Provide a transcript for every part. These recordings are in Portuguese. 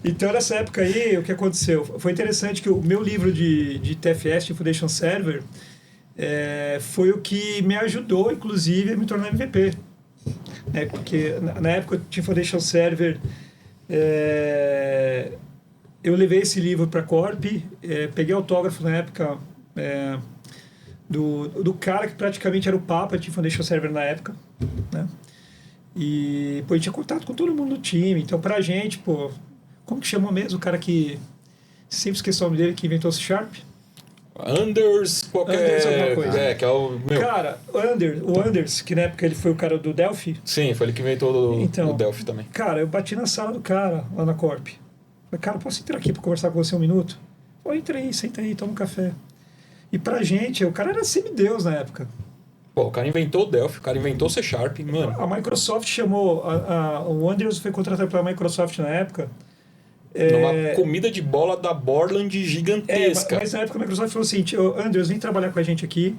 Então, nessa época aí, o que aconteceu? Foi interessante que o meu livro de TFS, de Foundation Server, foi o que me ajudou, inclusive, a me tornar MVP. Porque na época eu tinha Foundation Server, eu levei esse livro para a Corp, peguei autógrafo na época do cara que praticamente era o papa de Foundation Server na época, né? E pô, a gente tinha contato com todo mundo do time, então pra gente, pô, como que chamou mesmo o cara que sempre esqueci o nome dele, que inventou o C Sharp? Anders, qualquer... Anders alguma coisa. que é o meu. Cara, o Anders, que na época ele foi o cara do Delphi. Sim, foi ele que inventou o Delphi também. Cara, eu bati na sala do cara, lá na Corp. Falei, cara, posso entrar aqui pra conversar com você um minuto? Pô, entra aí, senta aí, toma um café. E pra gente, o cara era semideus na época. Pô, o cara inventou o Delphi, o cara inventou o C Sharp, mano. A Microsoft chamou, o Anders foi contratado pela Microsoft na época. Numa comida de bola da Borland gigantesca. Mas na época a Microsoft falou assim, Anders, vem trabalhar com a gente aqui.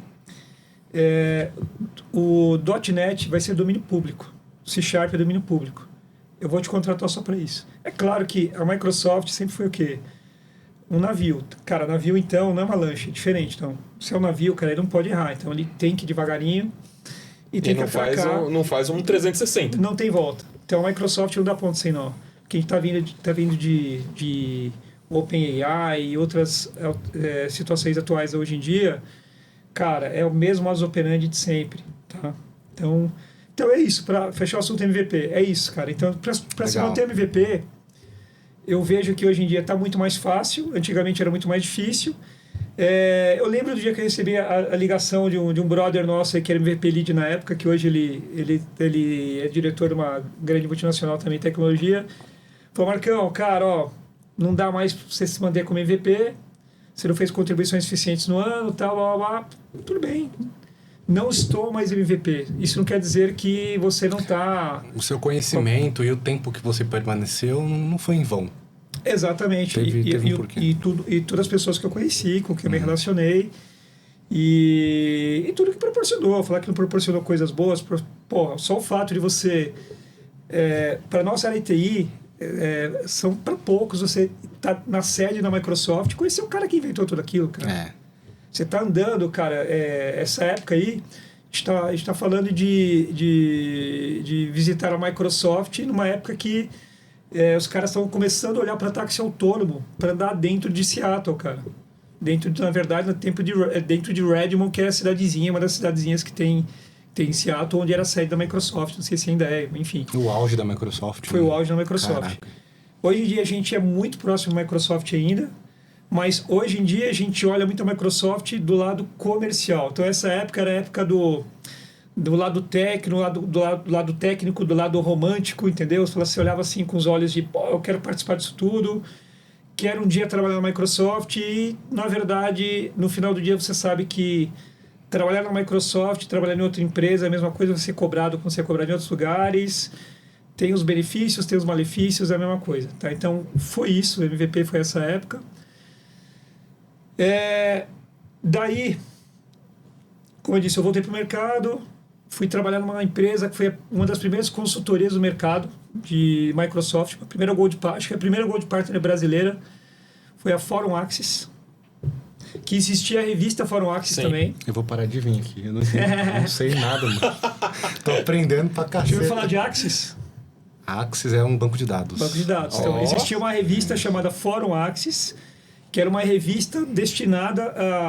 O .NET vai ser domínio público. O C Sharp é domínio público. Eu vou te contratar só para isso. É claro que a Microsoft sempre foi o quê? Um navio. Cara, navio então não é uma lancha, é diferente. Então, se é um navio, cara, ele não pode errar. Então ele tem que ir devagarinho e tem que atracar. Não faz um 360. Não tem volta. Então a Microsoft não dá ponto sem nó. Quem está vindo de OpenAI e outras situações atuais hoje em dia, cara, é o mesmo modus operandi de sempre, tá? Então é isso, para fechar o assunto MVP, é isso, cara. Então, para se manter MVP, eu vejo que hoje em dia está muito mais fácil, antigamente era muito mais difícil. Eu lembro do dia que eu recebi a ligação de um brother nosso aí, que era MVP Lead na época, que hoje ele é diretor de uma grande multinacional também em tecnologia. Falou, Marcão, cara, ó, não dá mais para você se manter como MVP, você não fez contribuições suficientes no ano, tal, blá, blá, blá. Tudo bem, não estou mais MVP. Isso não quer dizer que você não está... O seu conhecimento e o tempo que você permaneceu não foi em vão. Exatamente. Teve um porquê. E todas as pessoas que eu conheci, com quem eu me relacionei, e tudo que proporcionou. Falar que não proporcionou coisas boas, pô, só o fato de você... para nossa área TI, são para poucos você tá na sede da Microsoft, conhecer o cara que inventou tudo aquilo, cara. Você tá andando, cara, essa época aí, a gente tá falando de visitar a Microsoft numa época que os caras estão começando a olhar para táxi autônomo, para andar dentro de Seattle, cara. Na verdade, dentro de Redmond, que é a cidadezinha, uma das cidadezinhas que tem em Seattle, onde era a sede da Microsoft, não sei se ainda é, enfim. O auge da Microsoft. Foi o auge da Microsoft. Caraca. Hoje em dia a gente é muito próximo da Microsoft ainda, mas hoje em dia a gente olha muito a Microsoft do lado comercial. Então essa época era a época do lado técnico, do lado técnico, do lado romântico, entendeu? Você olhava assim com os olhos de, pô, eu quero participar disso tudo, quero um dia trabalhar na Microsoft e, na verdade, no final do dia você sabe que trabalhar na Microsoft, trabalhar em outra empresa, é a mesma coisa, você ser cobrado como você é cobrado em outros lugares, tem os benefícios, tem os malefícios, é a mesma coisa, tá? Então, foi isso, o MVP foi essa época. Daí, como eu disse, eu voltei para o mercado, fui trabalhar numa empresa que foi uma das primeiras consultorias do mercado de Microsoft, acho que a primeira Gold Partner brasileira foi a Forum Axis, que existia a revista Forum Axis também. Eu vou parar de vir aqui, eu não sei nada, mano. Tô aprendendo pra cacete. Deixa eu falar de Axis. A Axis é um banco de dados. Banco de dados. Então, existia uma revista chamada Forum Axis, que era uma revista destinada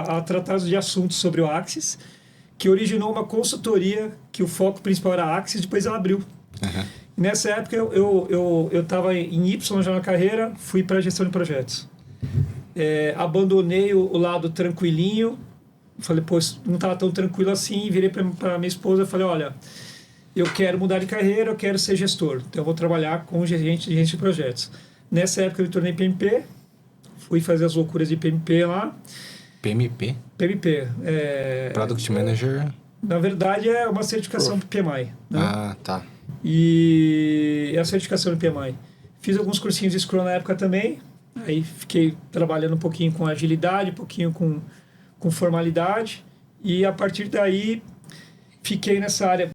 a tratar de assuntos sobre o Axis, que originou uma consultoria que o foco principal era a Axis, depois ela abriu. Uhum. Nessa época eu estava em Y já na carreira, fui para gestão de projetos. Abandonei o lado tranquilinho, falei, pô, não estava tão tranquilo assim, virei para minha esposa e falei, olha, eu quero mudar de carreira, eu quero ser gestor, então eu vou trabalhar com gerente de projetos. Nessa época eu me tornei PMP, fui fazer as loucuras de PMP lá. PMP? PMP. Product Manager? Na verdade, é uma certificação PMI. Né? Ah, tá. E a certificação do PMI. Fiz alguns cursinhos de Scrum na época também. Aí fiquei trabalhando um pouquinho com agilidade, um pouquinho com formalidade. E a partir daí, fiquei nessa área